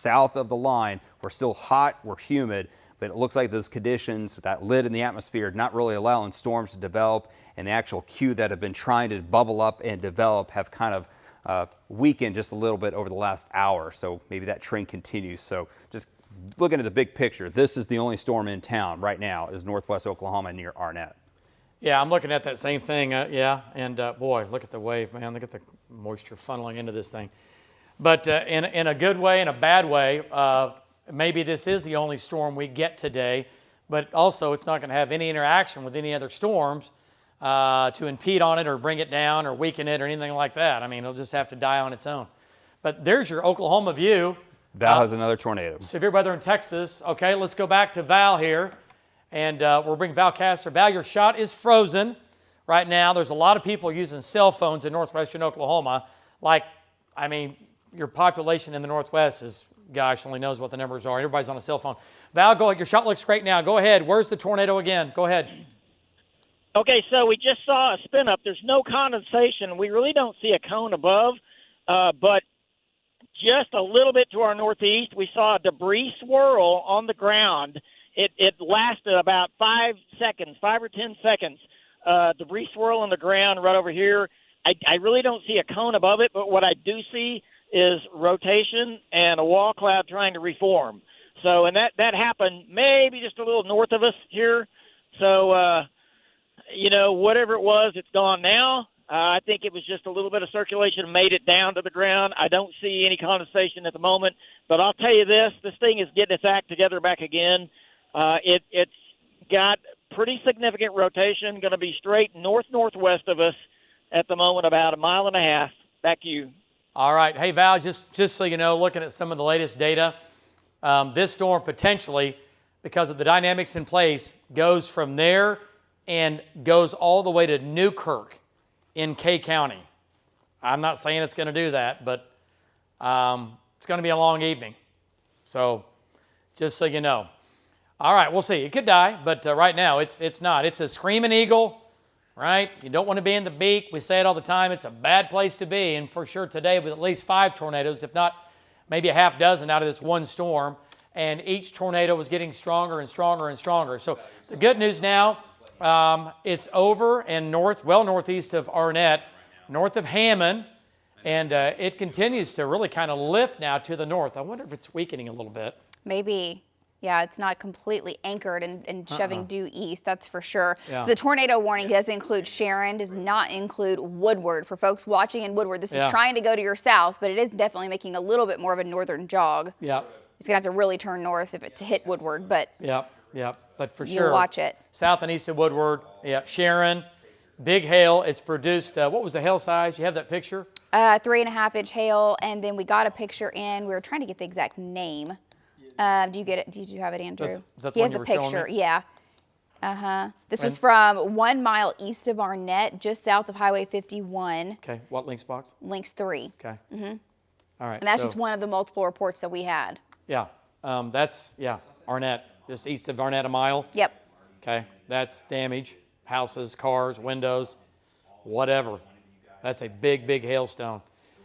south of the line. We're still hot, we're humid, but it looks like those conditions, that lid in the atmosphere, not really allowing storms to develop, and the actual queue that have been trying to bubble up and develop have kind of weakened just a little bit over the last hour. So maybe that trend continues. So just looking at the big picture, this is the only storm in town right now, is northwest Oklahoma near Arnett. Yeah, I'm looking at that same thing. Yeah, and boy, look at the wave, man. Look at the moisture funneling into this thing. But in a good way and a bad way, maybe this is the only storm we get today, but also it's not going to have any interaction with any other storms to impede on it or bring it down or weaken it or anything like that. I mean, it'll just have to die on its own. But there's your Oklahoma view. Val has another tornado. Severe weather in Texas. Okay, let's go back to Val here. And we'll bring Val Castor. Val, your shot is frozen right now. There's a lot of people using cell phones in northwestern Oklahoma. Like, I mean, your population in the Northwest is, gosh, only knows what the numbers are. Everybody's on a cell phone. Val, go ahead. Your shot looks great now. Go ahead. Where's the tornado again? Go ahead. Okay, so we just saw a spin up. There's no condensation. We really don't see a cone above, but just a little bit to our northeast, we saw a debris swirl on the ground. It lasted about 5 seconds, 5 or 10 seconds. Debris swirl on the ground right over here. I really don't see a cone above it, but what I do see is rotation and a wall cloud trying to reform. So, and that happened maybe just a little north of us here. So, you know, whatever it was, it's gone now. I think it was just a little bit of circulation made it down to the ground. I don't see any condensation at the moment, but I'll tell you this thing is getting its act together back again. It's got pretty significant rotation, going to be straight northwest of us at the moment, about 1.5 miles. Back to you. All right. Hey, Val, just so you know, looking at some of the latest data, this storm potentially, because of the dynamics in place, goes from there and goes all the way to Newkirk in Kay County. I'm not saying it's going to do that, but it's going to be a long evening. So just so you know. All right, we'll see. It could die, but right now it's not. It's a screaming eagle, right? You don't want to be in the beak. We say it all the time. It's a bad place to be, and for sure today with at least 5 tornadoes, if not maybe a half dozen out of this one storm, and each tornado was getting stronger and stronger and stronger. So the good news now, it's over and northeast of Arnett, north of Hammond, and it continues to really kind of lift now to the north. I wonder if it's weakening a little bit. Maybe. Yeah, it's not completely anchored and shoving due east, that's for sure. Yeah. So the tornado warning does include Sharon, does not include Woodward. For folks watching in Woodward, this is trying to go to your south, but it is definitely making a little bit more of a northern jog. Yeah. It's going to have to really turn north to hit Woodward, but yeah, but for sure. You'll watch it. South and east of Woodward, Sharon, big hail. It's produced, what was the hail size? You have that picture? 3.5-inch hail, and then we got a picture in. We were trying to get the exact name. Do you get it? Did you have it, Andrew? Is that the he one has you the were showing picture. me? Yeah. This was from 1 mile east of Arnett, just south of Highway 51. Okay. What links box? Links 3. Okay. All right. And that's just one of the multiple reports that we had. Yeah. That's Arnett, just east of Arnett, a mile. Yep. Okay. That's damage, houses, cars, windows, whatever. That's a big, big hailstone,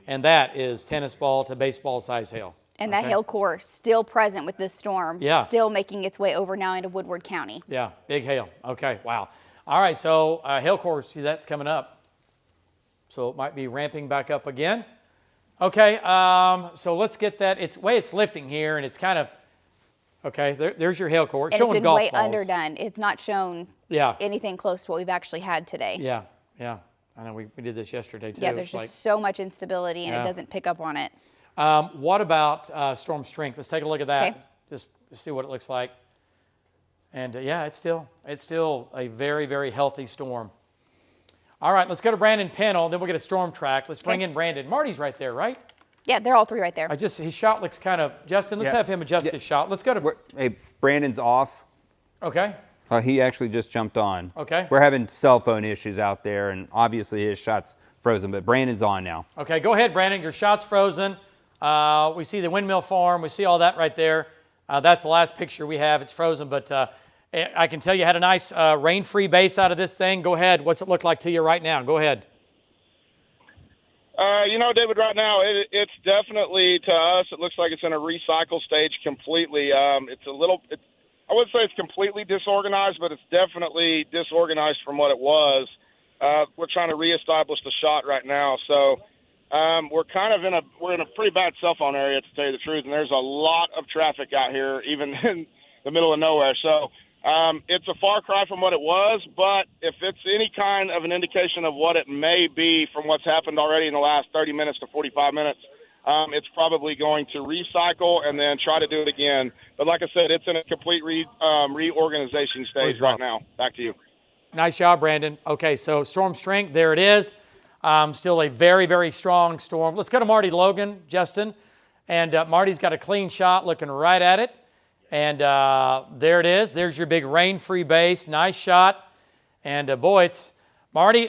and that is tennis ball to baseball size hail. And that hail core still present with this storm. Yeah. Still making its way over now into Woodward County. Yeah, big hail. Okay, wow. All right, so hail core, see that's coming up. So it might be ramping back up again. Okay, so let's get that. It's lifting here, and it's kind of, okay, there's your hail core. It's and showing it's been golf way balls. underdone. It's not shown anything close to what we've actually had today. Yeah. I know we did this yesterday, too. Yeah, there's just so much instability, and it doesn't pick up on it. What about storm strength? Let's take a look at that. Okay. Just see what it looks like. And yeah, it's still a very, very healthy storm. All right, let's go to Brandon Pennell, then we'll get a storm track. Let's bring in Brandon. Marty's right there, right? Yeah, they're all 3 right there. His shot looks kind of, Justin, let's have him adjust his shot. Let's go to... Hey, Brandon's off. Okay. He actually just jumped on. Okay. We're having cell phone issues out there, and obviously his shot's frozen, but Brandon's on now. Okay, go ahead, Brandon. Your shot's frozen. We see the windmill farm. We see all that right there. That's the last picture we have. It's frozen, but I can tell you had a nice rain-free base out of this thing. Go ahead. What's it look like to you right now? Go ahead. David, right now it's definitely, to us, it looks like it's in a recycle stage completely. I wouldn't say it's completely disorganized, but it's definitely disorganized from what it was. We're trying to reestablish the shot right now, so we're in a pretty bad cell phone area, to tell you the truth, and there's a lot of traffic out here, even in the middle of nowhere. So it's a far cry from what it was, but if it's any kind of an indication of what it may be from what's happened already in the last 30 minutes to 45 minutes, it's probably going to recycle and then try to do it again. But like I said, it's in a complete reorganization stage right now. Back to you. Nice job, Brandon. Okay, so storm strength, there it is. Still a very, very strong storm. Let's go to Marty Logan, Justin. And Marty's got a clean shot looking right at it. And there it is. There's your big rain-free base. Nice shot. And boy, it's Marty,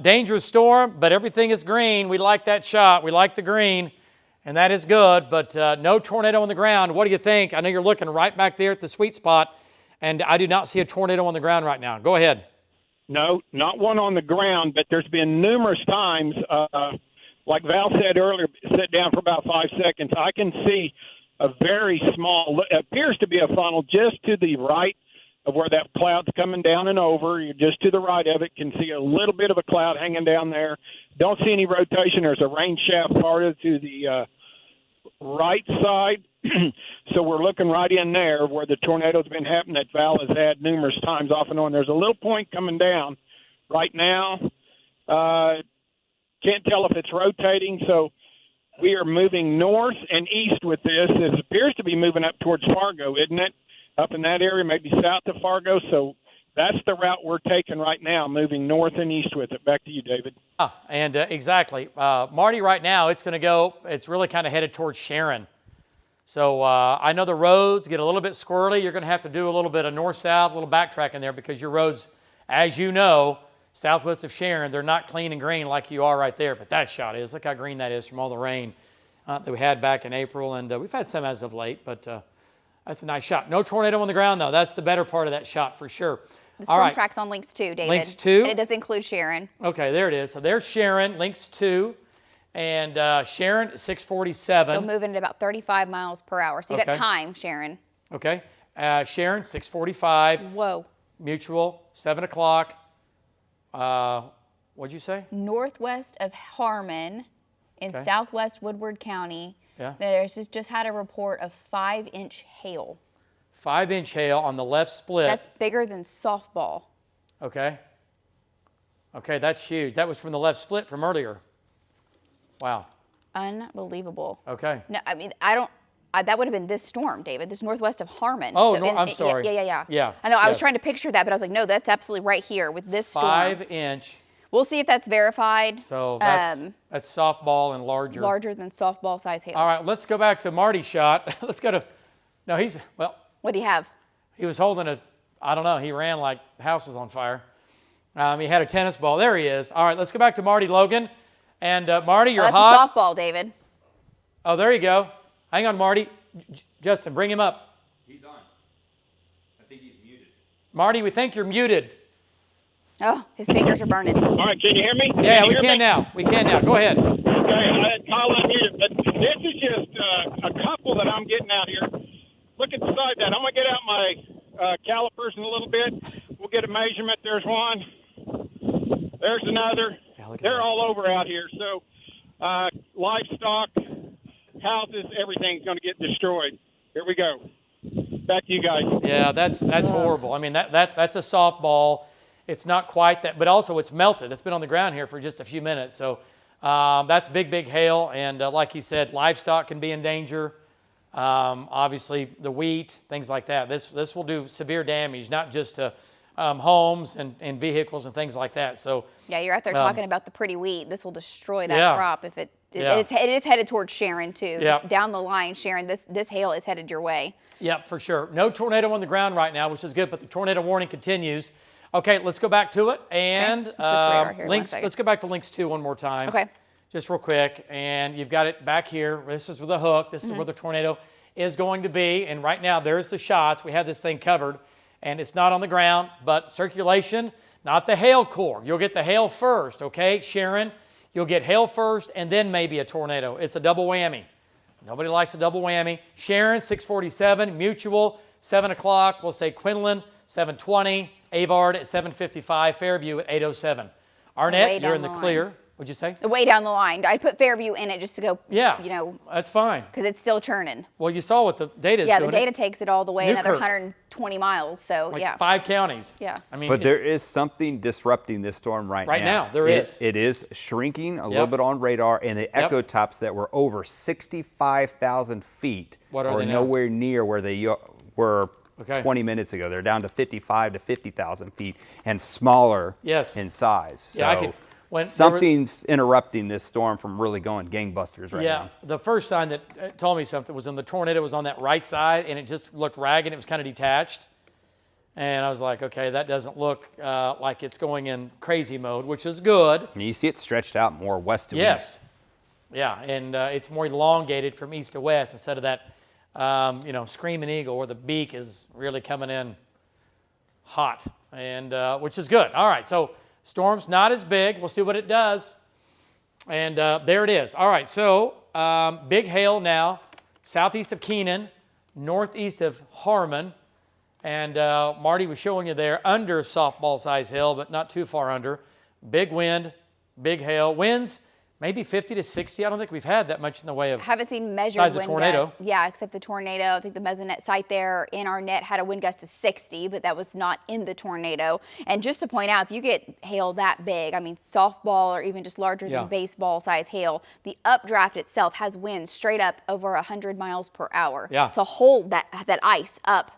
dangerous storm, but everything is green. We like that shot. We like the green, and that is good. But no tornado on the ground. What do you think? I know you're looking right back there at the sweet spot, and I do not see a tornado on the ground right now. Go ahead. No, not one on the ground, but there's been numerous times, like Val said earlier, sit down for about 5 seconds. I can see a very small, appears to be a funnel just to the right of where that cloud's coming down and over. You're just to the right of it, can see a little bit of a cloud hanging down there. Don't see any rotation. There's a rain shaft farther to the right side. So we're looking right in there where the tornado's been happening that Val has had numerous times off and on. There's a little point coming down right now. Can't tell if it's rotating, so we are moving north and east with this. It appears to be moving up towards Fargo, isn't it? Up in that area, maybe south of Fargo. So that's the route we're taking right now, moving north and east with it. Back to you, David. Exactly. Marty, right now, it's really kind of headed towards Sharon. So I know the roads get a little bit squirrely. You're going to have to do a little bit of north-south, a little backtracking there because your roads, as you know, southwest of Sharon, they're not clean and green like you are right there. But that shot is. Look how green that is from all the rain that we had back in April. And we've had some as of late, but that's a nice shot. No tornado on the ground, though. That's the better part of that shot for sure. The storm track's on links 2, David. Links 2? And it does include Sharon. Okay, there it is. So there's Sharon, links 2. And Sharon, 647. So moving at about 35 miles per hour. So you got time, Sharon. Okay. Sharon, 645. Whoa. Mutual, 7 o'clock. What'd you say? Northwest of Harmon in southwest Woodward County. Yeah. There's just had a report of 5-inch hail. 5-inch hail on the left split. That's bigger than softball. Okay. Okay, that's huge. That was from the left split from earlier. Wow. Unbelievable. Okay. No, I mean, that would have been this storm, David. This northwest of Harmon. Oh, so I'm sorry. Yeah. I know, I was trying to picture that, but I was like, no, that's absolutely right here with this storm. 5-inch. We'll see if that's verified. So that's softball and larger. Larger than softball size hail. All right, let's go back to Marty's shot. Let's go to, no, what do you have? He was holding I don't know, he ran like the house was on fire. He had a tennis ball. There he is. All right, let's go back to Marty Logan. And Marty, you're hot. That's a softball, David. Oh, there you go. Hang on, Marty. Justin, bring him up. He's on. I think he's muted. Marty, we think you're muted. Oh, his fingers are burning. All right, can you hear me? Yeah, we can now. We can now. Go ahead. Okay, I had Kyle unmuted, but this is just a couple that I'm getting out here. Look at the side of that. I'm going to get out my calipers in a little bit. We'll get a measurement. There's one. There's another. They're all over out here. So livestock, houses, everything's going to get destroyed. Here we go. Back to you guys. Yeah, that's horrible. I mean, that's a softball. It's not quite that, but also it's melted. It's been on the ground here for just a few minutes. So that's big, big hail. And like he said, livestock can be in danger. Obviously, the wheat, things like that. This will do severe damage, not just to homes and vehicles and things like that. So yeah, you're out there talking about the pretty wheat. This will destroy that crop if it is headed towards Sharon too. Just down the line, Sharon. This hail is headed your way. Yep, for sure. No tornado on the ground right now, which is good, but the tornado warning continues. Okay, let's go back to it and let's go back to links 2 one more time. Okay. Just real quick, and you've got it back here. This is with the hook. This is where the tornado is going to be, and right now there's the shots. We have this thing covered, and it's not on the ground, but circulation, not the hail core. You'll get the hail first, okay? Sharon, You'll get hail first and then maybe a tornado. It's a double whammy. Nobody likes a double whammy. Sharon, 6:47. Mutual, 7 o'clock. We'll say Quinlan, 7:20. Avard at 7:55. Fairview at 8:07. Arnett, you're in the clear. What'd you say? Way down the line. I put Fairview in it just to go, Yeah, you know. that's fine. Because it's still churning. Well, you saw what the data is Yeah, doing. the data takes it all the way, another Newkirk. 120 miles. So, Like yeah. 5 counties. Yeah. I mean, But there is something disrupting this storm right now. Right now, there is. It is shrinking a little bit on radar, and the echo tops that were over 65,000 feet What are are they now? nowhere near where they were Okay. 20 minutes ago. They're down to 55 to 50,000 feet and smaller Yes. in size. Yeah, I So could- when there was- something's interrupting this storm from really going gangbusters right yeah, now. the first sign that told me something was when the tornado was on that right side and it just looked ragged. It was kind of detached. And I was like, okay, that doesn't look like it's going in crazy mode, which is good. And you see it stretched out more west to east. Yes. Yeah, and it's more elongated from east to west instead of that, screaming eagle where the beak is really coming in hot, and which is good. All right, so storm's not as big. We'll see what it does. And there it is. All right, so big hail now, southeast of Keenan, northeast of Harmon. And Marty was showing you there under softball size hail, but not too far under. Big wind, big hail. Winds maybe 50 to 60. I don't think we've had that much in the way of Haven't seen measured size of wind tornado. gusts. Yeah, except the tornado. I think the mesonet site there in Arnett had a wind gust of 60, but that was not in the tornado. And just to point out, if you get hail that big, I mean softball or even just larger Yeah. than baseball size hail, the updraft itself has winds straight up over 100 miles per hour Yeah. to hold that ice up.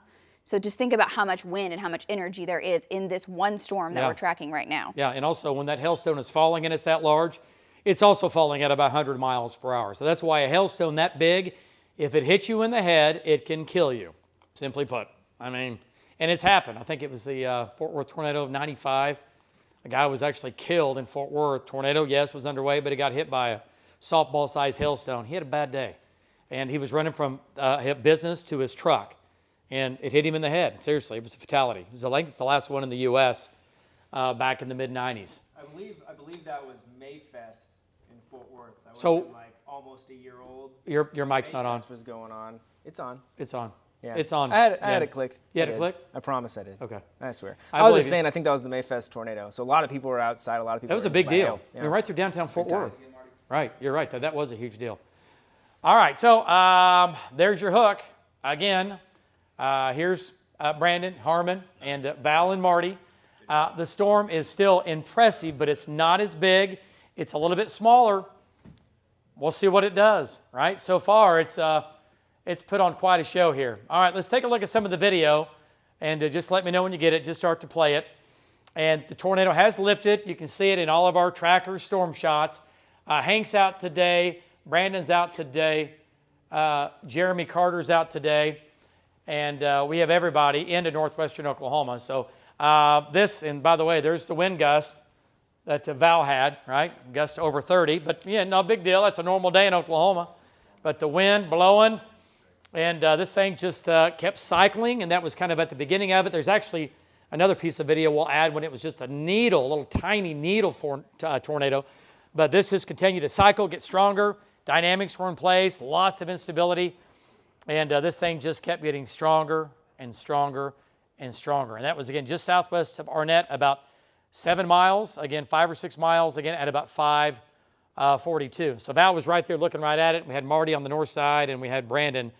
So just think about how much wind and how much energy there is in this one storm that Yeah. we're tracking right now. Yeah, and also when that hailstone is falling and it's that large, it's also falling at about 100 miles per hour. So that's why a hailstone that big, if it hits you in the head, it can kill you, simply put. I mean, and it's happened. I think it was the Fort Worth tornado of 95. A guy was actually killed in Fort Worth. Tornado, yes, was underway, but he got hit by a softball-sized hailstone. He had a bad day, and he was running from business to his truck, and it hit him in the head. Seriously, it was a fatality. It was the last one in the U.S. Back in the mid-90s. I believe that was Mayfest in Fort Worth. That So- was like almost a year old. Your mic's not on. Mayfest was going on. It's on. It's on. Yeah. It's on. I had Jen. it clicked. You had I it did. clicked? I promise I did. Okay. I swear. I I was believe just you. saying, I think that was the Mayfest tornado. So a lot of people were outside. A lot of people That was were a big by deal. hail. I mean, right through downtown Fort Big time. Worth. Right, you're right. That was a huge deal. All right, so there's your hook. Again, here's Brandon, Harmon, and Val and Marty. The storm is still impressive, but it's not as big. It's a little bit smaller. We'll see what it does, right? So far, it's put on quite a show here. All right, let's take a look at some of the video, and just let me know when you get it. Just start to play it. And the tornado has lifted. You can see it in all of our tracker storm shots. Hank's out today. Brandon's out today. Jeremy Carter's out today. And we have everybody into northwestern Oklahoma. So this, and by the way, there's the wind gust that Val had, right? Gust over 30. But yeah, no big deal. That's a normal day in Oklahoma. But the wind blowing, and this thing just kept cycling, and that was kind of at the beginning of it. There's actually another piece of video we'll add when it was just a needle, a little tiny needle tornado. But this just continued to cycle, get stronger. Dynamics were in place, lots of instability. And this thing just kept getting stronger and stronger and stronger. And that was, again, just southwest of Arnett, about 7 miles. Again, 5 or 6 miles, again, at about 5:42. So Val was right there looking right at it. We had Marty on the north side, and we had Brandon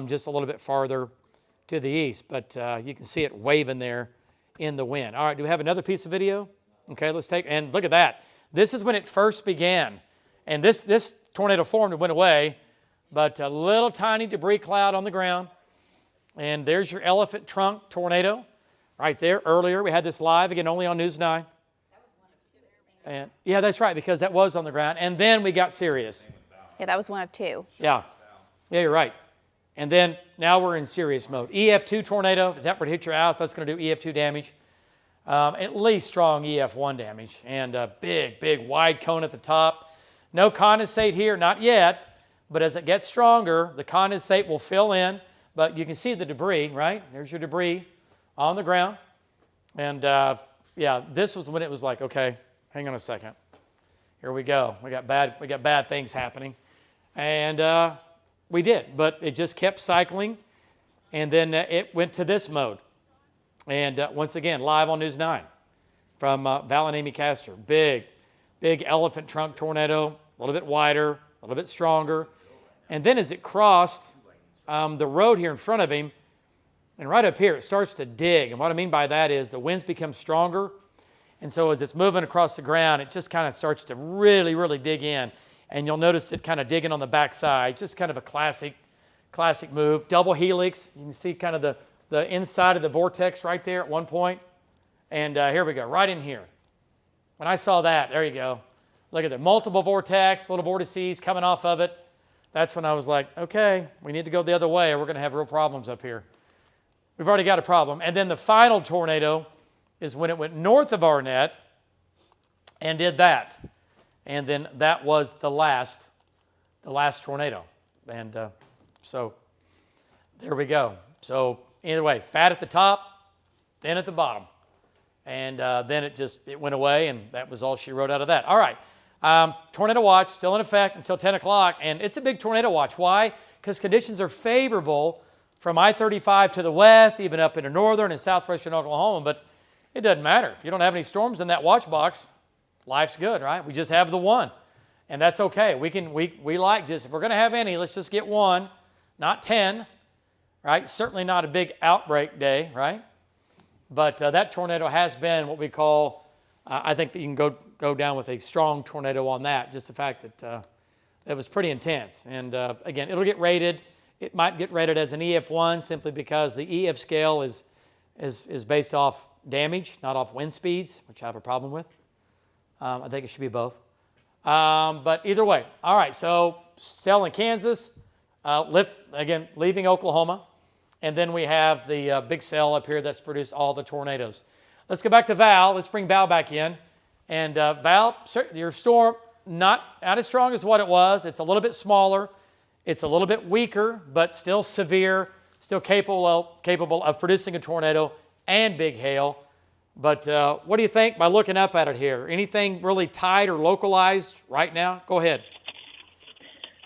just a little bit farther to the east. But you can see it waving there in the wind. All right, do we have another piece of video? Okay, let's take, and look at that. This is when it first began. And this tornado formed and went away, but a little tiny debris cloud on the ground. And there's your elephant trunk tornado right there. Earlier, we had this live, again, only on News 9. And yeah, that's right, because that was on the ground. And then we got serious. Yeah, that was one of 2. Yeah. Yeah, you're right. And then now we're in serious mode. EF2 tornado, if that were to hit your house, that's going to do EF2 damage. At least strong EF1 damage. And a big, big wide cone at the top. No condensate here, not yet. But as it gets stronger, the condensate will fill in. But you can see the debris, right? There's your debris on the ground. And yeah, this was when it was like, okay, hang on a second. here we go. We got bad things happening. And we did, but it just kept cycling. And then it went to this mode. And once again, live on News 9 from Val and Amy Castor. Big elephant trunk tornado, a little bit wider, a little bit stronger. And then as it crossed the road here in front of him, and right up here, it starts to dig. And what I mean by that is the winds become stronger. And so as it's moving across the ground, it just kind of starts to really, really dig in. And you'll notice it kind of digging on the backside. Just kind of a classic move. Double helix. You can see kind of the inside of the vortex right there at one point. And here we go, right in here. When I saw that, there you go. Look at the multiple vortex, little vortices coming off of it. That's when I was like, okay, we need to go the other way or we're going to have real problems up here. We've already got a problem. And then the final tornado is when it went north of our net and did that. And then that was the last tornado. And so there we go. So either way, fat at the top, thin at the bottom. And then it went away, and that was all she wrote out of that. All right, tornado watch still in effect until 10 o'clock, and it's a big tornado watch. Why? Because conditions are favorable from I-35 to the west, even up into northern and southwestern Oklahoma, but it doesn't matter. If you don't have any storms in that watch box, life's good, right? We just have the one, and that's okay. We like just, if we're going to have any, let's just get one, not 10, right? Certainly not a big outbreak day, right? But that tornado has been what we call, I think that you can go down with a strong tornado on that, just the fact that it was pretty intense. And again, it'll get rated. It might get rated as an EF1 simply because the EF scale is based off damage, not off wind speeds, which I have a problem with. I think it should be both. But either way. All right, so still in Kansas, leaving Oklahoma. And then we have the big cell up here that's produced all the tornadoes. Let's go back to Val. Let's bring Val back in. And Val, your storm, not as strong as what it was. It's a little bit smaller. It's a little bit weaker, but still severe, still capable of producing a tornado and big hail. But what do you think by looking up at it here? Anything really tight or localized right now? Go ahead.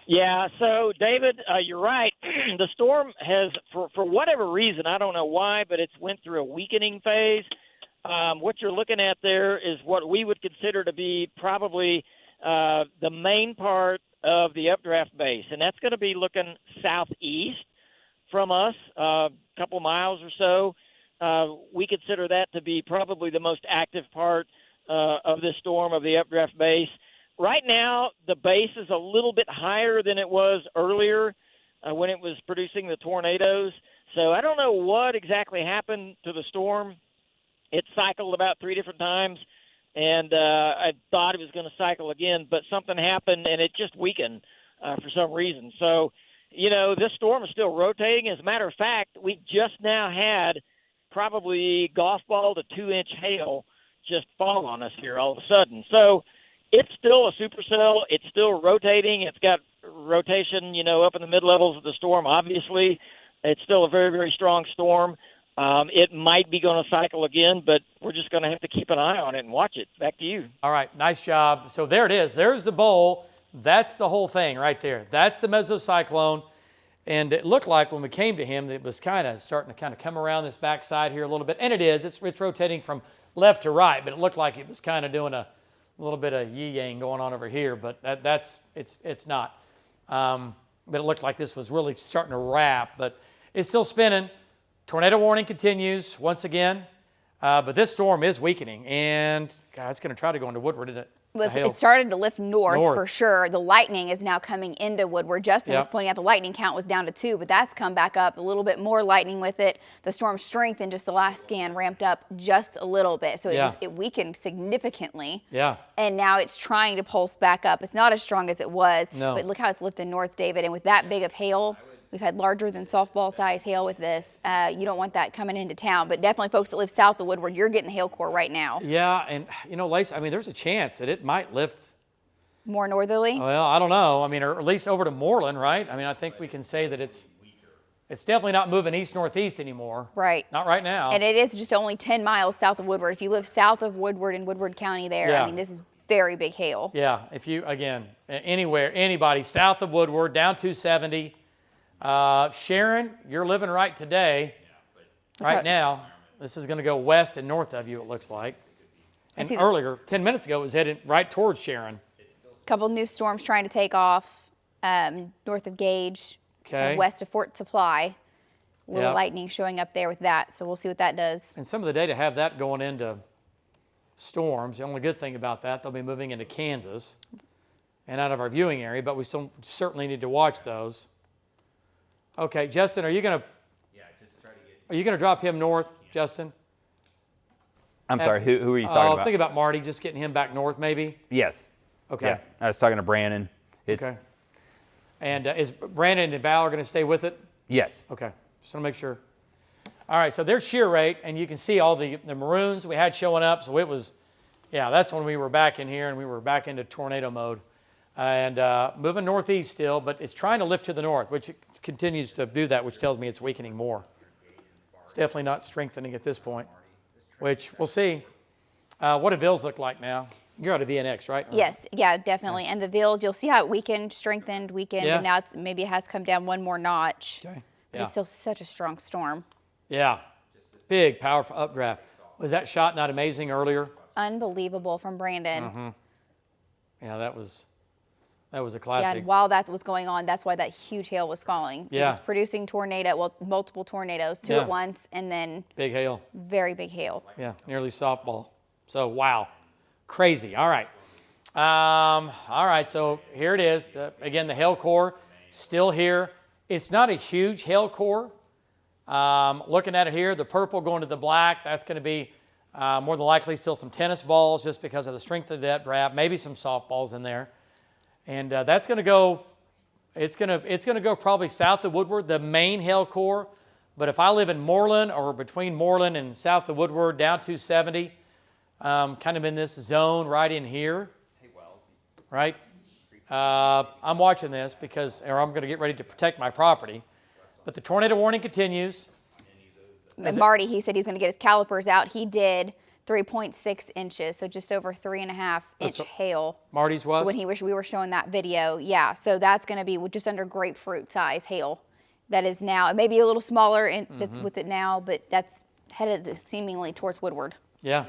Yeah, so David, you're right. The storm has, for whatever reason, I don't know why, but it's went through a weakening phase. What you're looking at there is what we would consider to be probably the main part of the updraft base, and that's going to be looking southeast from us, a couple miles or so. We consider that to be probably the most active part of this storm, of the updraft base. Right now, the base is a little bit higher than it was earlier when it was producing the tornadoes. So I don't know what exactly happened to the storm. It cycled about 3 different times, and I thought it was going to cycle again, but something happened, and it just weakened for some reason. So, this storm is still rotating. As a matter of fact, we just now had probably golf ball to 2-inch hail just fall on us here all of a sudden. So it's still a supercell. It's still rotating. It's got rotation, up in the mid-levels of the storm, obviously. It's still a very, very strong storm. It might be going to cycle again, but we're just going to have to keep an eye on it and watch it. Back to you. All right, nice job. So there it is. There's the bowl. That's the whole thing right there. That's the mesocyclone. And it looked like when we came to him, it was kind of starting to come around this backside here a little bit. And it is. It's rotating from left to right, but it looked like it was kind of doing a little bit of yin-yang going on over here, but it's not. But it looked like this was really starting to wrap, but it's still spinning. Tornado warning continues once again, but this storm is weakening, and God, it's going to try to go into Woodward, isn't it? It started to lift north for sure. The lightning is now coming into Woodward. Justin was pointing out the lightning count was down to 2, but that's come back up. A little bit more lightning with it. The storm's strength in just the last scan ramped up just a little bit. So it weakened significantly. Yeah. And now it's trying to pulse back up. It's not as strong as it was, but look how it's lifting north, David. And with that big of hail, we've had larger than softball size hail with this. You don't want that coming into town, but definitely folks that live south of Woodward, you're getting hail core right now. Yeah, and Lacey, there's a chance that it might lift more northerly. Well, I don't know. Or at least over to Moreland, right? I think we can say that it's definitely not moving east-northeast anymore. Right. Not right now. And it is just only 10 miles south of Woodward. If you live south of Woodward in Woodward County there, this is very big hail. Yeah, if you, again, anywhere, anybody south of Woodward, down 270. Sharon, you're living right today. Right now, this is going to go west and north of you, it looks like. And earlier, 10 minutes ago, it was headed right towards Sharon. A couple new storms trying to take off north of Gage, and west of Fort Supply. Little lightning showing up there with that, so we'll see what that does. And some of the data have that going into storms. The only good thing about that, they'll be moving into Kansas and out of our viewing area, but we still certainly need to watch those. Okay, Justin, are you going to? Yeah, just try to get. Are you going to drop him north, Justin? I'm sorry. Who are you talking about? Think about Marty, just getting him back north, maybe. Yes. Okay. Yeah, I was talking to Brandon. Okay. And is Brandon and Val going to stay with it? Yes. Okay. Just want to make sure. All right. So there's shear rate, and you can see all the maroons we had showing up. So it was, yeah, that's when we were back in here, and we were back into tornado mode. And moving northeast still, but it's trying to lift to the north, which it continues to do that, which tells me it's weakening more. It's definitely not strengthening at this point, which we'll see. What do Vills look like now? You're out of VNX, right? Yes, yeah, definitely. And the Vills, you'll see how it weakened, strengthened, weakened, and now it's maybe it has come down one more notch. Okay. But it's still such a strong storm. Yeah, big, powerful updraft. Was that shot not amazing earlier? Unbelievable from Brandon. Mm-hmm. Yeah, that was a classic. Yeah, and while that was going on, that's why that huge hail was falling. Yeah. It was producing multiple tornadoes, two at once, and then big hail. Very big hail. Yeah, nearly softball. So, wow. Crazy. All right. All right, so here it is. Again, the hail core still here. It's not a huge hail core. Looking at it here, the purple going to the black, that's going to be more than likely still some tennis balls just because of the strength of that draft, maybe some softballs in there. And that's going to go, it's going to go probably south of Woodward, the main hail core. But if I live in Moreland or between Moreland and south of Woodward, down 270, kind of in this zone right in here, right? I'm watching this or I'm going to get ready to protect my property. But the tornado warning continues. Marty, he said he was going to get his calipers out. He did 3.6 inches, so just over 3.5-inch hail. Marty's was? When we were showing that video, yeah. So that's going to be just under grapefruit size hail. That is now, it may be a little smaller that's with it now, but that's headed seemingly towards Woodward. Yeah.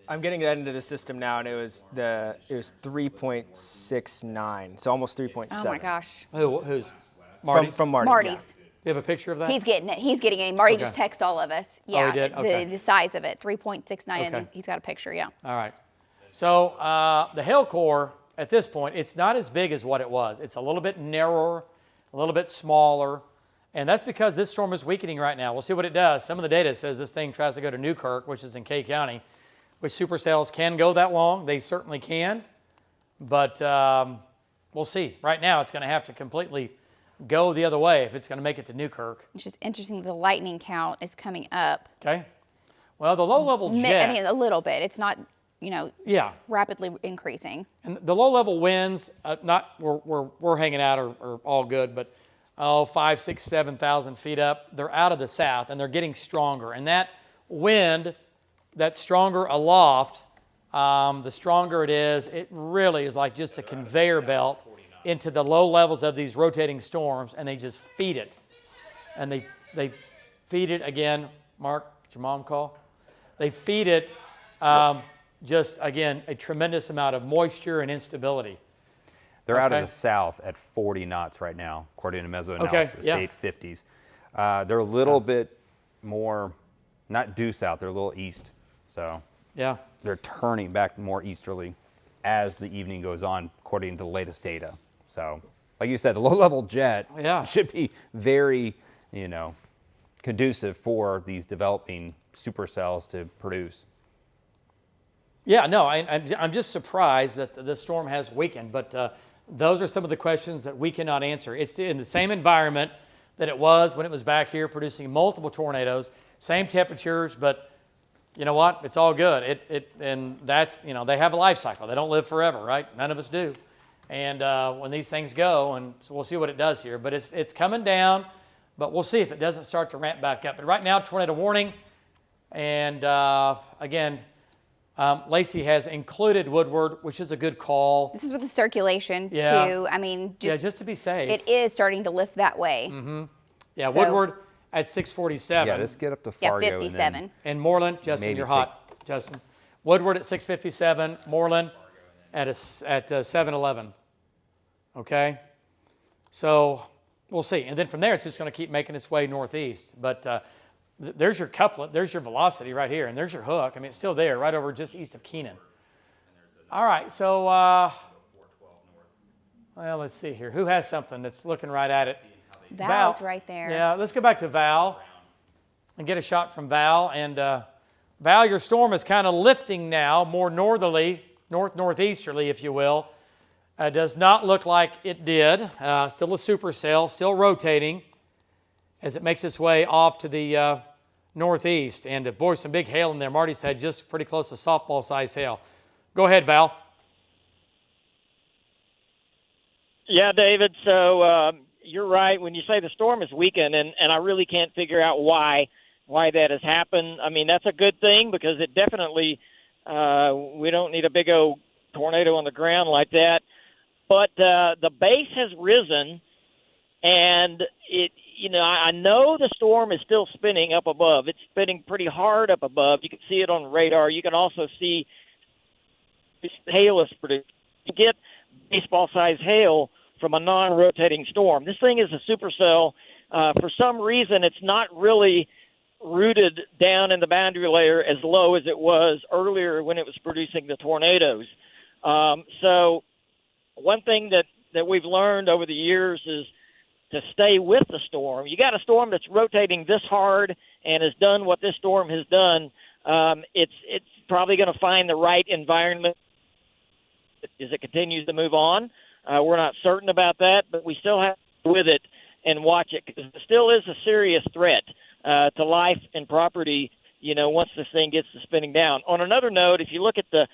I'm getting that into the system now, and it was 3.69, so almost 3.7. Oh my gosh. Who's? Marty's? From Marty. Marty's. Yeah. You have a picture of that? He's getting it. He's getting it. Marty just texted all of us. Yeah. Oh, he did? Okay. The size of it, 3.69, Okay. and he's got a picture. Yeah. All right. So the hail core at this point, it's not as big as what it was. It's a little bit narrower, a little bit smaller, and that's because this storm is weakening right now. We'll see what it does. Some of the data says this thing tries to go to Newkirk, which is in Kay County, which supercells can go that long. They certainly can, but we'll see. Right now, it's going to have to completely go the other way if it's going to make it to Newkirk. It's just interesting. The lightning count is coming up. Okay. Well, the low-level jet. I mean, a little bit. It's not, rapidly increasing. And the low-level winds, we're hanging out are all good, but 5,000, 6,000, 7,000 feet up, they're out of the south and they're getting stronger. And that wind that's stronger aloft, the stronger it is, it really is like just a conveyor belt into the low levels of these rotating storms, and they just feed it. And they feed it again. Mark, did your mom call? They feed it just, again, a tremendous amount of moisture and instability. They're out of the south at 40 knots right now, according to mesoanalysis, 850s. They're a little bit more, not due south, they're a little east. So they're turning back more easterly as the evening goes on, according to the latest data. So, like you said, the low-level jet should be very, conducive for these developing supercells to produce. Yeah, no, I'm just surprised that the storm has weakened, but those are some of the questions that we cannot answer. It's in the same environment that it was when it was back here producing multiple tornadoes, same temperatures, but you know what? It's all good. And that's, they have a life cycle. They don't live forever, right? None of us do. And when these things go, and so we'll see what it does here. But it's coming down, but we'll see if it doesn't start to ramp back up. But right now, tornado warning. And again, Lacey has included Woodward, which is a good call. This is with the circulation Yeah. too. I mean, Just to be safe. it is starting to lift that way. Yeah, So- Woodward at 647. Yeah, let's get up to Yeah, Fargo. 57. And Moreland, Justin, Maybe you're hot. Justin. Woodward at 657, Moreland at 711. Okay? So we'll see. And then from there, it's just going to keep making its way northeast. But there's your couplet, there's your velocity right here, and there's your hook. I mean, it's still there, right over just east of Keenan. All right, so, well, let's see here. Who has something that's looking right at it? Val's right there. Yeah, let's go back to Val and get a shot from Val. And Val, your storm is kind of lifting now, more northerly, northeasterly, if you will. Does not look like it did. Still a supercell, still rotating as it makes its way off to the northeast. And boy, some big hail in there. Marty said just pretty close to softball-sized hail. Go ahead, Val. Yeah, David. So you're right when you say the storm is weakened, and I really can't figure out why that has happened. I mean, that's a good thing because it definitely we don't need a big old tornado on the ground like that. But the base has risen, and I know the storm is still spinning up above. It's spinning pretty hard up above. You can see it on radar. You can also see hail is produced. You get baseball-sized hail from a non-rotating storm. This thing is a supercell. For some reason, it's not really rooted down in the boundary layer as low as it was earlier when it was producing the tornadoes. So one thing that we've learned over the years is to stay with the storm. You got a storm that's rotating this hard and has done what this storm has done. It's probably going to find the right environment as it continues to move on. We're not certain about that, but we still have to be with it and watch it because it still is a serious threat to life and property, once this thing gets to spinning down. On another note, if you look at the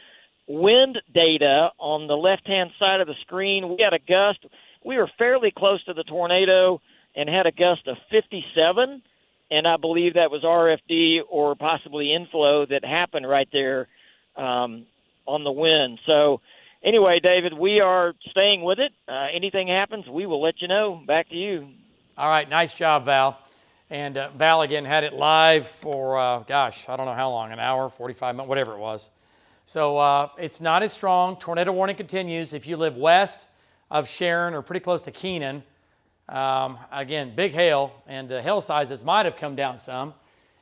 wind data on the left-hand side of the screen, we had a gust. We were fairly close to the tornado and had a gust of 57, and I believe that was RFD or possibly inflow that happened right there on the wind. So anyway, David, we are staying with it. Anything happens, we will let you know. Back to you. All right, nice job, Val. And Val, again, had it live for, I don't know how long, an hour, 45 minutes, whatever it was. So it's not as strong. Tornado warning continues. If you live west of Sharon or pretty close to Keenan, again, big hail, and hail sizes might have come down some.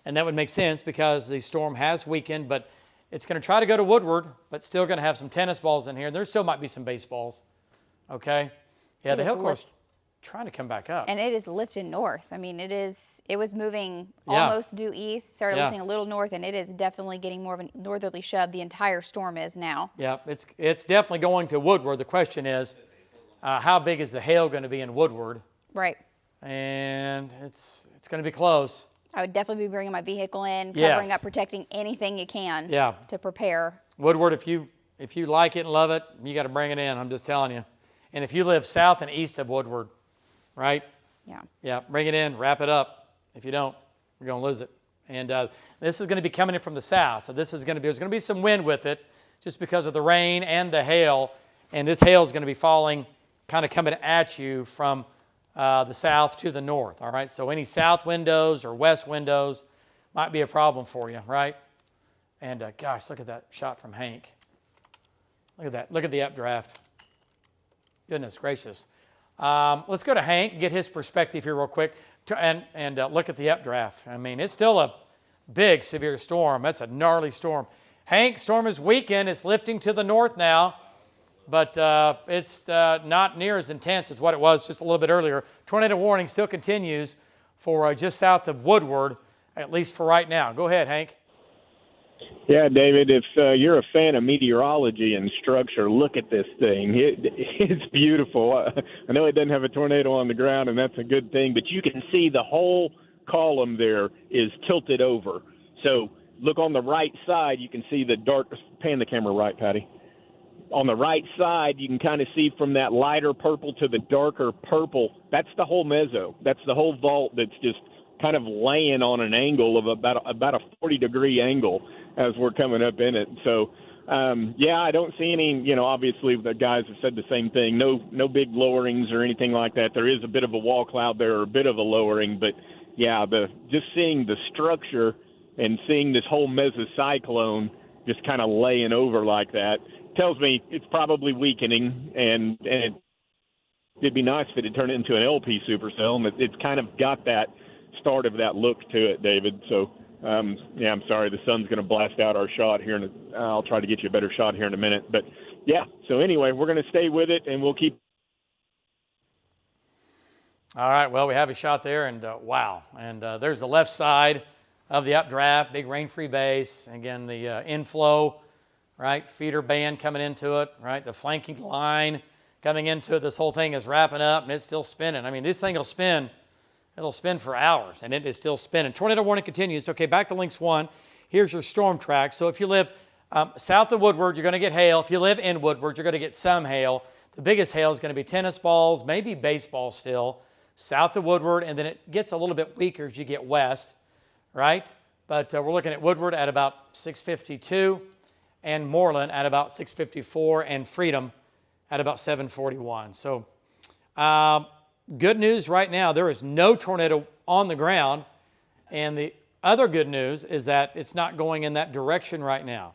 And that would make sense because the storm has weakened, but it's going to try to go to Woodward, but still going to have some tennis balls in here. There still might be some baseballs. Okay? Yeah, the hail core's trying to come back up. And it is lifting north. I mean, it was moving almost due east, started lifting a little north, and it is definitely getting more of a northerly shove. The entire storm is now. Yeah, it's definitely going to Woodward. The question is, how big is the hail going to be in Woodward? Right. And it's going to be close. I would definitely be bringing my vehicle in, covering up, protecting anything you can to prepare. Woodward, if you like it and love it, you got to bring it in. I'm just telling you. And if you live south and east of Woodward, right? Yeah. Yeah, bring it in, wrap it up. If you don't, you're going to lose it. And this is going to be coming in from the south. So there's going to be some wind with it just because of the rain and the hail. And this hail is going to be falling, kind of coming at you from the south to the north, all right? So any south windows or west windows might be a problem for you, right? And gosh, look at that shot from Hank. Look at that. Look at the updraft. Goodness gracious. Let's go to Hank and get his perspective here real quick and look at the updraft. I mean, it's still a big, severe storm. That's a gnarly storm. Hank, storm is weakened. It's lifting to the north now, but it's not near as intense as what it was just a little bit earlier. Tornado warning still continues for just south of Woodward, at least for right now. Go ahead, Hank. Yeah, David, if you're a fan of meteorology and structure, look at this thing. It's beautiful. I know it doesn't have a tornado on the ground, and that's a good thing, but you can see the whole column there is tilted over. So look on the right side, you can see the dark – pan the camera right, Patty. On the right side, you can kind of see from that lighter purple to the darker purple, that's the whole mezzo. That's the whole vault that's just kind of laying on an angle of about a 40-degree angle as we're coming up in it. So, yeah, I don't see any, obviously the guys have said the same thing. No big lowerings or anything like that. There is a bit of a wall cloud there or a bit of a lowering, but yeah, just seeing the structure and seeing this whole mesocyclone just kind of laying over like that tells me it's probably weakening, and it'd be nice if it had turned into an LP supercell, and it's kind of got that start of that look to it, David. So, yeah, I'm sorry, the sun's going to blast out our shot here, and I'll try to get you a better shot here in a minute. But, yeah, so anyway, we're going to stay with it, and we'll keep. All right, well, we have a shot there, and wow. And there's the left side of the updraft, big rain-free base. Again, the inflow, right, feeder band coming into it, right, the flanking line coming into it. This whole thing is wrapping up, and it's still spinning. I mean, this thing will spin. It'll spin for hours, and it is still spinning. Tornado warning continues. Okay, back to Lynx 1. Here's your storm track. So if you live south of Woodward, you're going to get hail. If you live in Woodward, you're going to get some hail. The biggest hail is going to be tennis balls, maybe baseball still, south of Woodward, and then it gets a little bit weaker as you get west, right? But we're looking at Woodward at about 652, and Moreland at about 654, and Freedom at about 741. So good news right now, there is no tornado on the ground, and the other good news is that it's not going in that direction right now.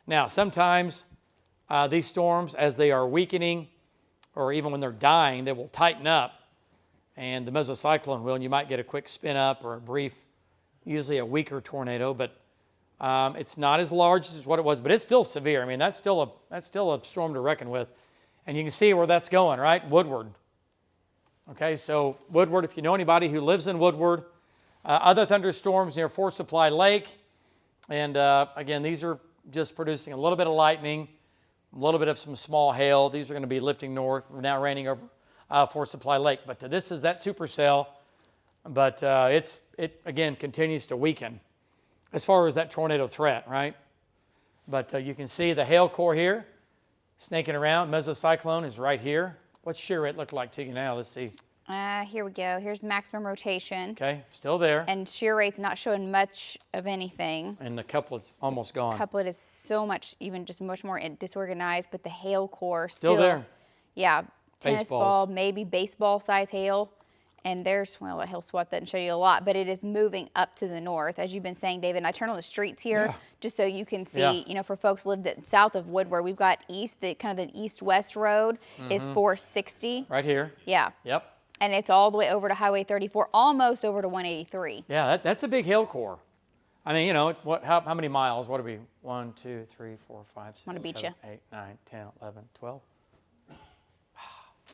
Now, sometimes these storms, as they are weakening, or even when they're dying, they will tighten up, and the mesocyclone will, and you might get a quick spin up or a brief, usually a weaker tornado, but it's not as large as what it was, but it's still severe. I mean, that's still a storm to reckon with, and you can see where that's going, right? Woodward. Okay, so Woodward, if you know anybody who lives in Woodward, other thunderstorms near Fort Supply Lake, and again, these are just producing a little bit of lightning, a little bit of some small hail. These are going to be lifting north, now raining over Fort Supply Lake. But this is that supercell, but it again continues to weaken as far as that tornado threat, right? But you can see the hail core here snaking around. Mesocyclone is right here. What's shear rate look like to you now? Let's see. Here we go. Here's maximum rotation. Okay, still there. And shear rate's not showing much of anything. And the couplet's almost gone. Couplet is so much, even just much more disorganized, but the hail core still there. Yeah, tennis Baseballs. ball, maybe baseball size hail. And there's, well, a hail swap doesn't show you a lot, but it is moving up to the north, as you've been saying, David. And I turn on the streets here just so you can see, you know, for folks who live south of Woodward, we've got east, the kind of the east-west road is 460. Right here. Yeah. Yep. And it's all the way over to Highway 34, almost over to 183. Yeah, that's a big hail core. I mean, you know, how many miles? What are we? 1, 2, 3, 4, 5, 6, 7, 8, 9, 10, 11, 12.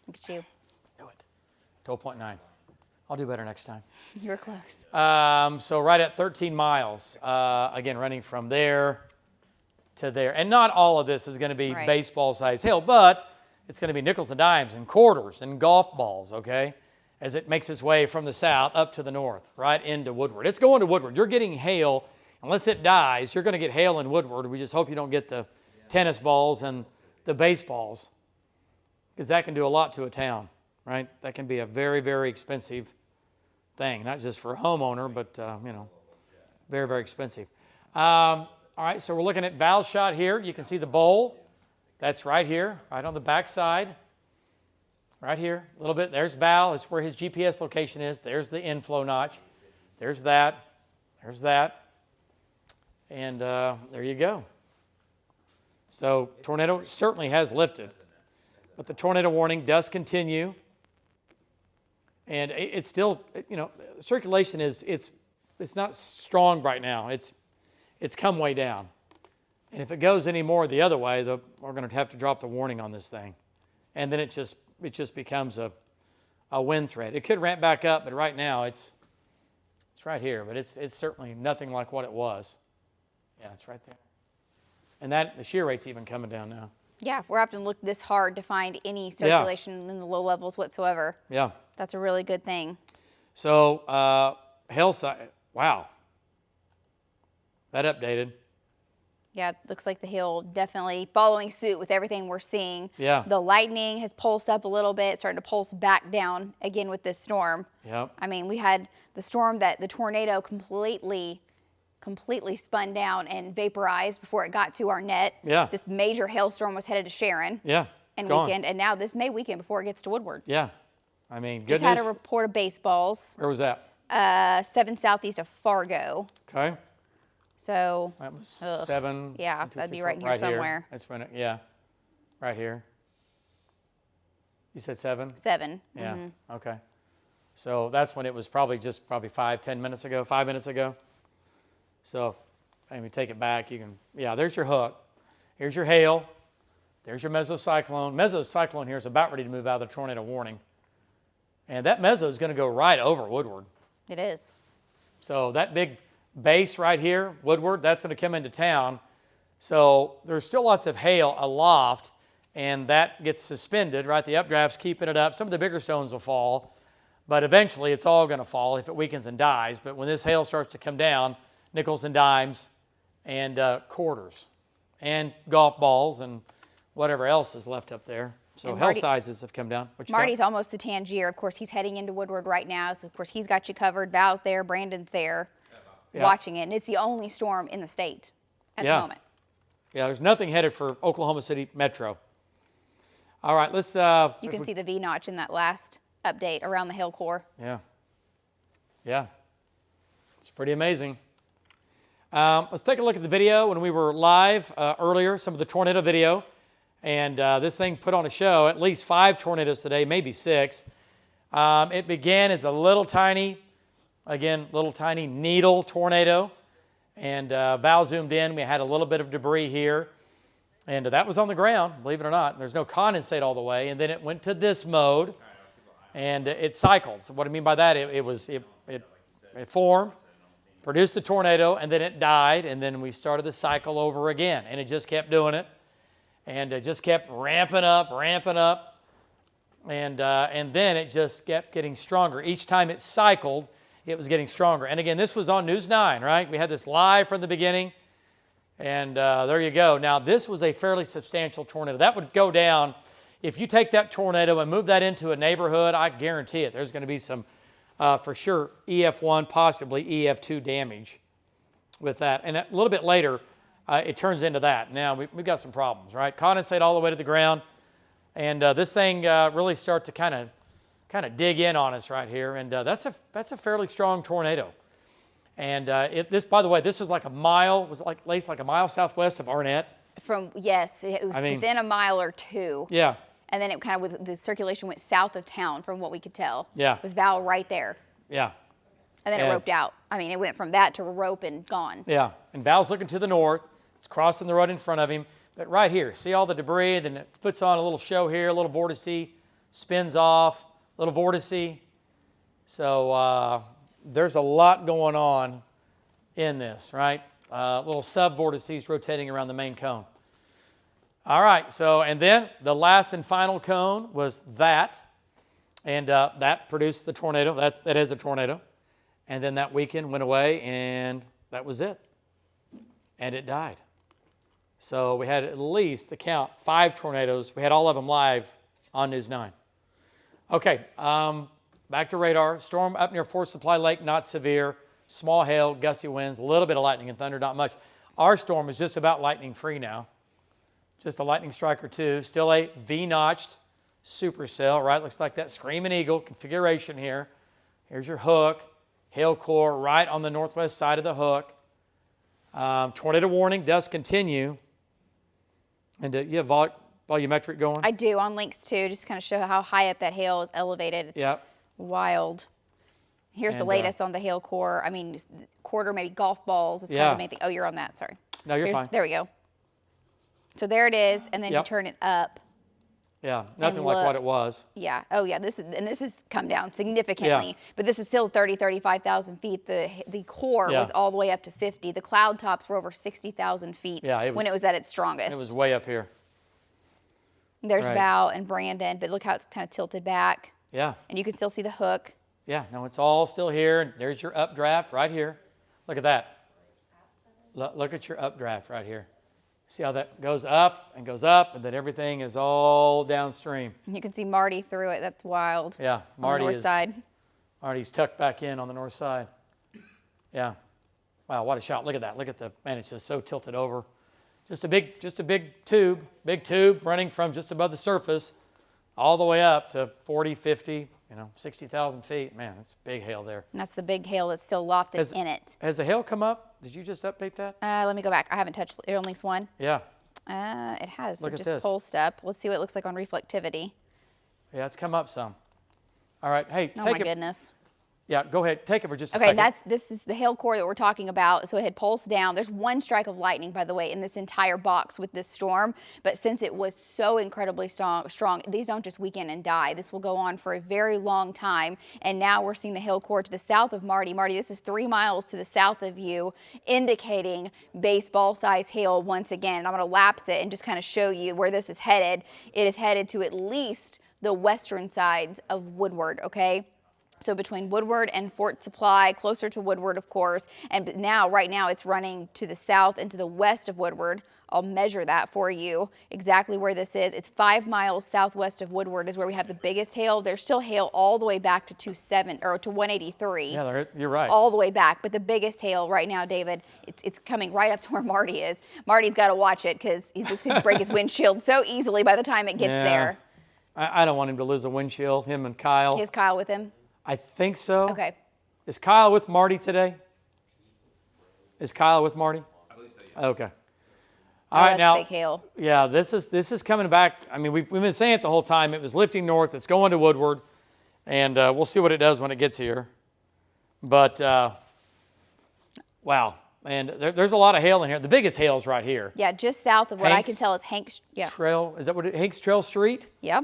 Look at you. Do it. 12.9. I'll do better next time. You're close. So right at 13 miles, again, running from there to there. And not all of this is going to be baseball-sized hail, but it's going to be nickels and dimes and quarters and golf balls, okay, as it makes its way from the south up to the north, right into Woodward. It's going to Woodward. You're getting hail. Unless it dies, you're going to get hail in Woodward. We just hope you don't get the tennis balls and the baseballs, because that can do a lot to a town, right? That can be a very, very expensive thing, not just for a homeowner, but, you know, very, very expensive. All right, so we're looking at Val's shot here. You can see the bowl. That's right here, right on the back side. Right here, a little bit. There's Val. That's where his GPS location is. There's the inflow notch. There's that. There's that. And there you go. So tornado certainly has lifted. But the tornado warning does continue. And it's still, you know, circulation is, it's not strong right now. It's come way down. And if it goes any more the other way, we're going to have to drop the warning on this thing. And then it just becomes a wind threat. It could ramp back up, but right now it's right here. But it's certainly nothing like what it was. Yeah, it's right there. And the shear rate's even coming down now. Yeah, we're having to look this hard to find any circulation in the low levels whatsoever. Yeah. That's a really good thing. So hail side, wow. That updated. Yeah, it looks like the hail definitely following suit with everything we're seeing. Yeah. The lightning has pulsed up a little bit, starting to pulse back down again with this storm. Yep. I mean, we had the storm that the tornado completely spun down and vaporized before it got to our net. Yeah. This major hailstorm was headed to Sharon. Yeah. And gone. weekend, and now this May weekend before it gets to Woodward. Yeah. I mean, good Just news. had a report of baseballs. Where was that? 7 southeast of Fargo. Okay. So That was ugh. 7. Yeah, 1, 2, that'd 3, be right 4, here somewhere. That's when yeah. Right here. You said 7? 7. Yeah. Okay. So that's when it was probably 5 minutes ago, 5 minutes ago. So maybe take it back. You can, yeah, there's your hook. Here's your hail. There's your mesocyclone. Mesocyclone here is about ready to move out of the tornado warning. And that meso is going to go right over Woodward. It is. So that big base right here, Woodward, that's going to come into town. So there's still lots of hail aloft, and that gets suspended, right? The updraft's keeping it up. Some of the bigger stones will fall, but eventually it's all going to fall if it weakens and dies. But when this hail starts to come down, nickels and dimes and quarters and golf balls and whatever else is left up there. So hail sizes have come down. Marty's almost to Tangier. Of course, he's heading into Woodward right now. So, of course, he's got you covered. Val's there. Brandon's there watching it. And it's the only storm in the state at the moment. Yeah, there's nothing headed for Oklahoma City Metro. All right, let's... you can see the V-notch in that last update around the hail core. Yeah. Yeah. It's pretty amazing. Let's take a look at the video when we were live earlier, some of the tornado video. And this thing put on a show, at least 5 tornadoes today, maybe 6. It began as a little tiny needle tornado. And Val zoomed in. We had a little bit of debris here. And that was on the ground, believe it or not. There's no condensate all the way. And then it went to this mode. And it cycled. So what I mean by that, it formed, produced a tornado, and then it died. And then we started the cycle over again. And it just kept doing it. And it just kept ramping up. And then it just kept getting stronger. Each time it cycled, it was getting stronger. And again, this was on News 9, right? We had this live from the beginning. And there you go. Now, this was a fairly substantial tornado. That would go down. If you take that tornado and move that into a neighborhood, I guarantee it, there's going to be some, for sure, EF1, possibly EF2 damage with that. And a little bit later, it turns into that. Now, we've got some problems, right? Condensate all the way to the ground. And this thing really start to kind of dig in on us right here. And that's a fairly strong tornado. And this, by the way, this was like a mile, like a mile southwest of Arnett. Yes, it was within a mile or 2. Yeah. And then it kind of, the circulation went south of town from what we could tell. Yeah. With Val right there. Yeah. And then it roped out. I mean, it went from that to rope and gone. Yeah. And Val's looking to the north. It's crossing the road in front of him. But right here, see all the debris? Then it puts on a little show here, a little vortice, spins off, a little vortice. So there's a lot going on in this, right? Little sub-vortices rotating around the main cone. All right, so, and then the last and final cone was that. And that produced the tornado. That is a tornado. And then that weekend went away, and that was it. And it died. So we had at least, the count, 5 tornadoes. We had all of them live on News 9. Okay, back to radar. Storm up near Fort Supply Lake, not severe. Small hail, gusty winds, a little bit of lightning and thunder, not much. Our storm is just about lightning free now. Just a lightning strike or 2. Still a V-notched supercell, right? Looks like that Screaming Eagle configuration here. Here's your hook. Hail core right on the northwest side of the hook. Tornado warning does continue. And you have volumetric going? I do on links too, just to kind of show how high up that hail is elevated. It's wild. Here's the latest on the hail core. I mean, quarter, maybe golf balls is kind of the main thing. Oh, you're on that, sorry. No, you're fine. There we go. So there it is, and then you turn it up. Yeah, nothing like what it was. Yeah. Oh, yeah. This has come down significantly, but this is still 35,000 feet. The core was all the way up to 50. The cloud tops were over 60,000 feet when it was at its strongest. It was way up here. There's Val and Brandon, but look how it's kind of tilted back. Yeah. And you can still see the hook. Yeah. No, it's all still here. And there's your updraft right here. Look at that. Look at your updraft right here. See how that goes up, and then everything is all downstream. You can see Marty through it. That's wild. Yeah, Marty on the north side. Marty's tucked back in on the north side. Yeah. Wow, what a shot. Look at that. Look at man, it's just so tilted over. Just a big tube running from just above the surface all the way up to 40, 50, 60,000 feet. Man, that's big hail there. And that's the big hail that's still lofted in it. Has the hail come up? Did you just update that? Let me go back. I haven't touched Airlinks 1. Yeah. It has. Look it at just this. pulsed up. Let's see what it looks like on reflectivity. Yeah, it's come up some. All right. Hey, Oh my goodness. Yeah, go ahead. Take it for just a Okay, second. this is the hail core that we're talking about. So it had pulsed down. There's one strike of lightning, by the way, in this entire box with this storm. But since it was so incredibly strong, these don't just weaken and die. This will go on for a very long time. And now we're seeing the hail core to the south of Marty. Marty, this is 3 miles to the south of you, indicating baseball-size hail once again. I'm going to lapse it and just kind of show you where this is headed. It is headed to at least the western sides of Woodward, okay? So between Woodward and Fort Supply, closer to Woodward, of course, and right now it's running to the south and to the west of Woodward. I'll measure that for you, exactly where this is. It's 5 miles southwest of Woodward is where we have the biggest hail. There's still hail all the way back to 183. Yeah, you're right. All the way back, but the biggest hail right now, David, it's coming right up to where Marty is. Marty's got to watch it because this could break his windshield so easily by the time it gets there. I don't want him to lose a windshield, him and Kyle. Is Kyle with him? I think so. Okay. Is Kyle with Marty today? Is Kyle with Marty? I believe so, yeah. Okay. All right, that's now. big hail. Yeah, this is coming back. I mean, we've been saying it the whole time. It was lifting north. It's going to Woodward, and we'll see what it does when it gets here. But wow, and there's a lot of hail in here. The biggest hail is right here. Yeah, just south of what I can tell is Hanks. Yeah. Trail. Is that what Hanks Trail Street? Yeah.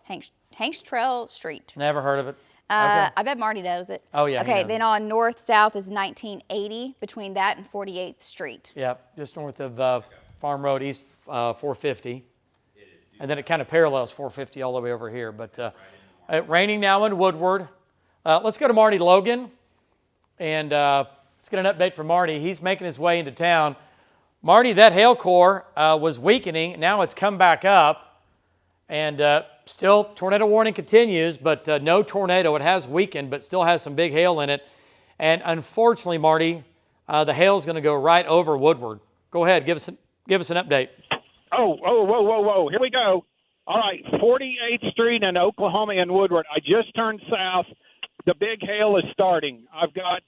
Hanks Trail Street. Never heard of it. I bet Marty knows it. Oh, yeah, he Okay, knows then it. on north-south is 1980, between that and 48th Street. Yeah, just north of Farm Road, east 450. And then it kind of parallels 450 all the way over here. But raining now in Woodward. Let's go to Marty Logan. And let's get an update from Marty. He's making his way into town. Marty, that hail core was weakening. Now it's come back up. And still, tornado warning continues, but no tornado. It has weakened, but still has some big hail in it. And unfortunately, Marty, the hail is going to go right over Woodward. Go ahead, give us an update. Whoa. Here we go. All right, 48th Street in Oklahoma and Woodward. I just turned south. The big hail is starting. I've got,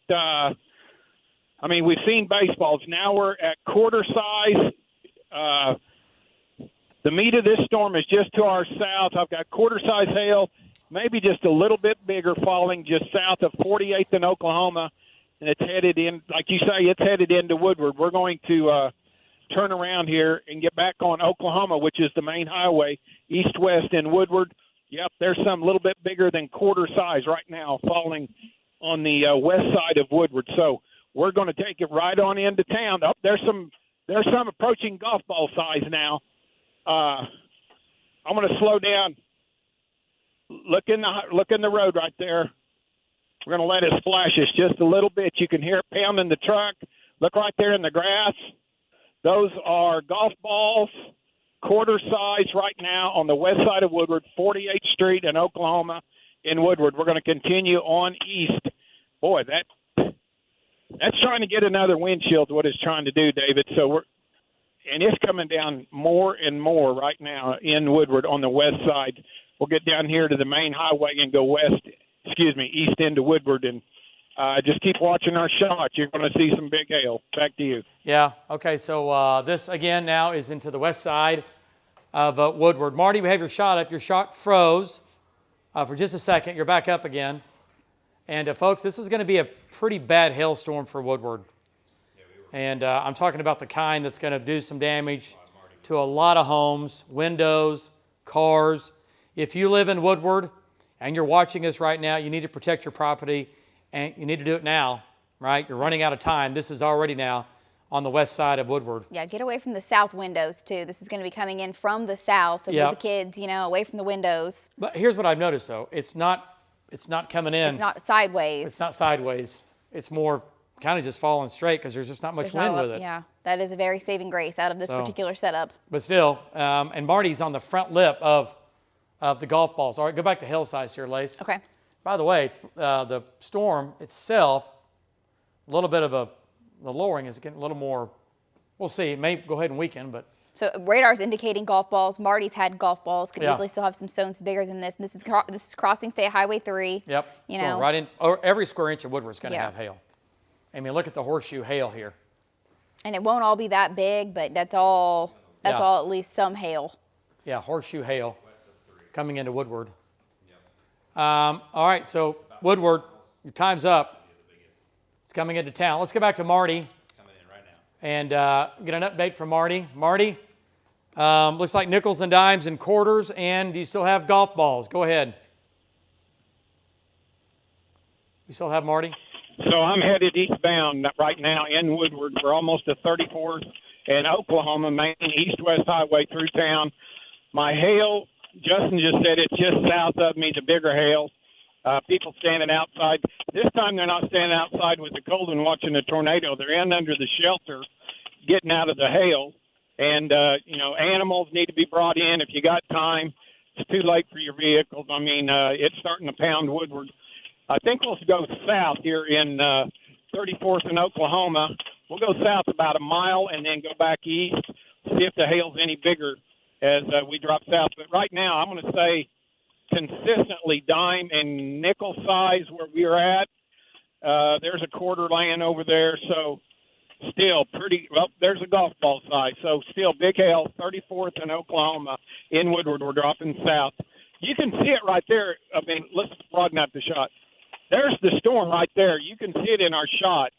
we've seen baseballs. Now we're at quarter size. The meat of this storm is just to our south. I've got quarter-size hail, maybe just a little bit bigger, falling just south of 48th in Oklahoma, and it's headed in, like you say, it's headed into Woodward. We're going to turn around here and get back on Oklahoma, which is the main highway, east-west in Woodward. Yep, there's some little bit bigger than quarter size right now falling on the west side of Woodward. So we're going to take it right on into town. Oh, there's some approaching golf ball size now. I'm going to slow down. Look in the road right there. We're going to let it splash us just a little bit. You can hear it pounding the truck. Look right there in the grass. Those are golf balls, quarter size right now on the west side of Woodward, 48th Street in Oklahoma in Woodward. We're going to continue on east. Boy, that's trying to get another windshield, what it's trying to do, David. So and it's coming down more and more right now in Woodward on the west side. We'll get down here to the main highway and go east into Woodward, and just keep watching our shots. You're going to see some big hail. Back to you. Yeah, okay, so this again now is into the west side of Woodward. Marty, we have your shot up. Your shot froze for just a second. You're back up again. And folks, this is going to be a pretty bad hailstorm for Woodward. And I'm talking about the kind that's going to do some damage to a lot of homes, windows, cars. If you live in Woodward and you're watching us right now, you need to protect your property, and you need to do it now, right? You're running out of time. This is already now on the west side of Woodward. Yeah, get away from the south windows, too. This is going to be coming in from the south, so get the kids, away from the windows. But here's what I've noticed, though. It's not coming in. It's not sideways. It's not sideways. It's more kind of just falling straight because there's just not much wind with it. Yeah. that is a very saving grace out of this particular setup. But still, and Marty's on the front lip of the golf balls. All right, go back to hail size here, Lace. Okay. By the way, it's the storm itself, a little bit of the lowering is getting a little more, we'll see. It may go ahead and weaken, but. So radar's indicating golf balls. Marty's had golf balls. Could easily still have some stones bigger than this. This is crossing State Highway 3. Yep. You know. Right in, or every square inch of Woodward's going to have hail. I mean, look at the horseshoe hail here. And it won't all be that big, but that's all at least some hail. Yeah, horseshoe hail coming into Woodward. All right, so Woodward, your time's up. It's coming into town. Let's go back to Marty. Coming in right now. And get an update from Marty. Marty, looks like nickels and dimes and quarters, and do you still have golf balls? Go ahead. You still have Marty? So I'm headed eastbound right now in Woodward. We're almost to 34th and Oklahoma, main east-west highway through town. My hail, Justin just said it's just south of me, the bigger hail. People standing outside. This time they're not standing outside with the cold and watching a tornado. They're in under the shelter getting out of the hail. And, animals need to be brought in if you got time. It's too late for your vehicles. I mean, it's starting to pound Woodward. I think we'll go south here in 34th and Oklahoma. We'll go south about a mile and then go back east, see if the hail's any bigger as we drop south. But right now, I'm going to say consistently dime and nickel size where we're at. There's a quarter laying over there, so still pretty well. There's a golf ball size, so still big hail. 34th and Oklahoma in Woodward. We're dropping south. You can see it right there. I mean, let's broaden out the shot. There's the storm right there. You can see it in our shot,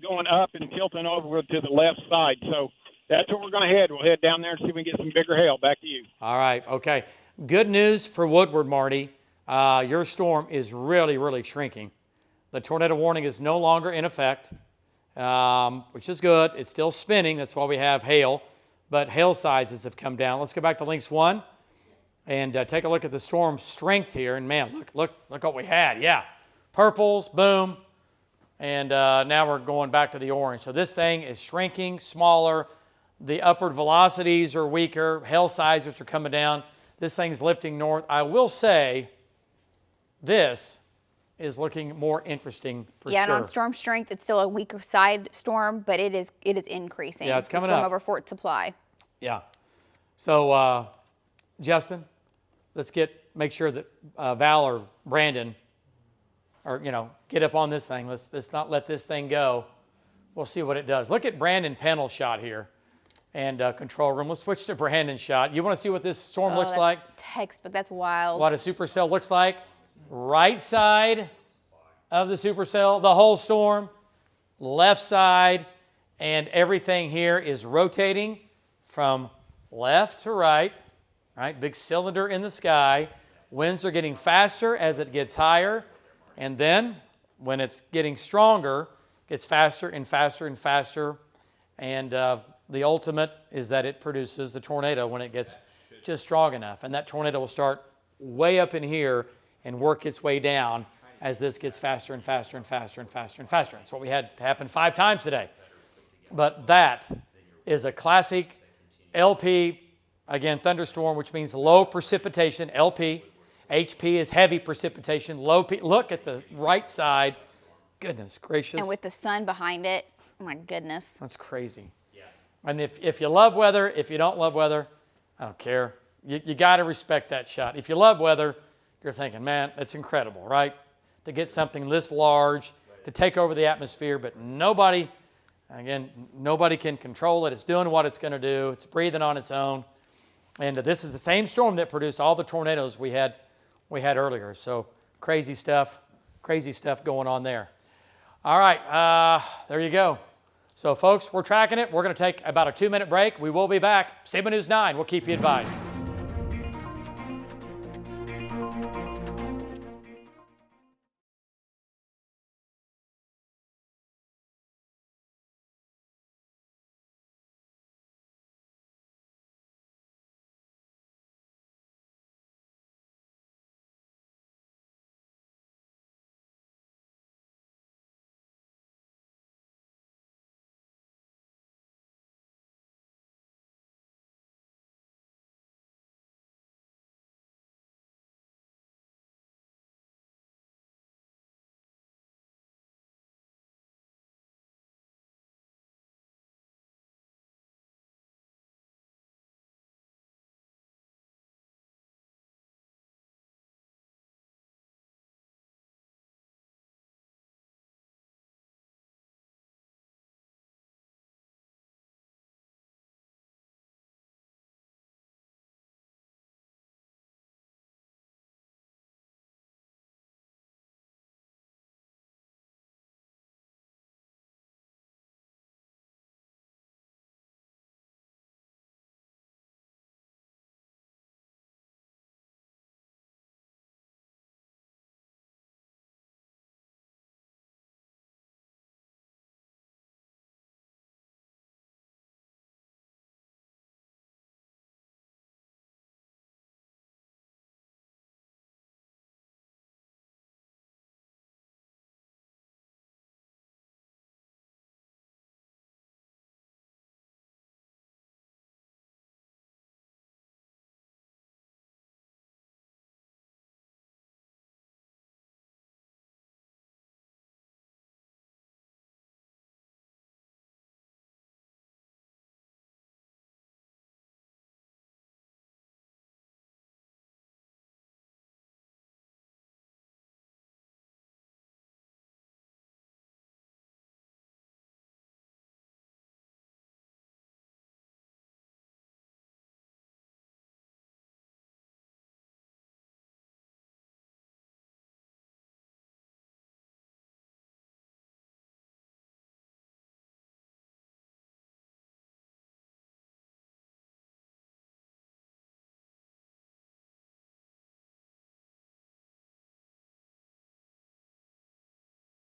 going up and tilting over to the left side. So that's where we're going to head. We'll head down there and see if we can get some bigger hail. Back to you. All right. Okay. Good news for Woodward, Marty. Your storm is really, really shrinking. The tornado warning is no longer in effect, which is good. It's still spinning. That's why we have hail. But hail sizes have come down. Let's go back to Links 1 and take a look at the storm strength here. And, man, look what we had. Yeah. Purples, boom. And now we're going back to the orange. So this thing is shrinking, smaller. The upward velocities are weaker. Hail sizes are coming down. This thing's lifting north. I will say this is looking more interesting for sure. Yeah, and on storm strength, it's still a weaker side storm, but it is increasing. Yeah, it's coming storm up. Over Fort Supply. Yeah. So, Justin, let's make sure that Val or Brandon get up on this thing. Let's not let this thing go. We'll see what it does. Look at Brandon Pennell's shot here. And control room. Let's switch to Brandon's shot. You want to see what this storm looks like? Textbook. That's wild. What a supercell looks like. Right side of the supercell, the whole storm. Left side, and everything here is rotating from left to right. Right, big cylinder in the sky. Winds are getting faster as it gets higher, and then when it's getting stronger, it gets faster and faster and faster, and the ultimate is that it produces the tornado when it gets just strong enough. And that tornado will start way up in here and work its way down as this gets faster and faster and faster and faster and faster. That's what we had happen 5 times today. But that is a classic LP, again, thunderstorm, which means low precipitation, LP. HP is heavy precipitation, low P. Look at the right side. Goodness gracious. And with the sun behind it, oh my goodness. That's crazy. And if you love weather, if you don't love weather, I don't care. You got to respect that shot. If you love weather, you're thinking, man, that's incredible, right? To get something this large, to take over the atmosphere, but nobody can control it. It's doing what it's going to do. It's breathing on its own. And this is the same storm that produced all the tornadoes we had earlier. So crazy stuff going on there. All right, there you go. So, folks, we're tracking it. We're going to take about a 2-minute break. We will be back. Stable News 9. We'll keep you advised.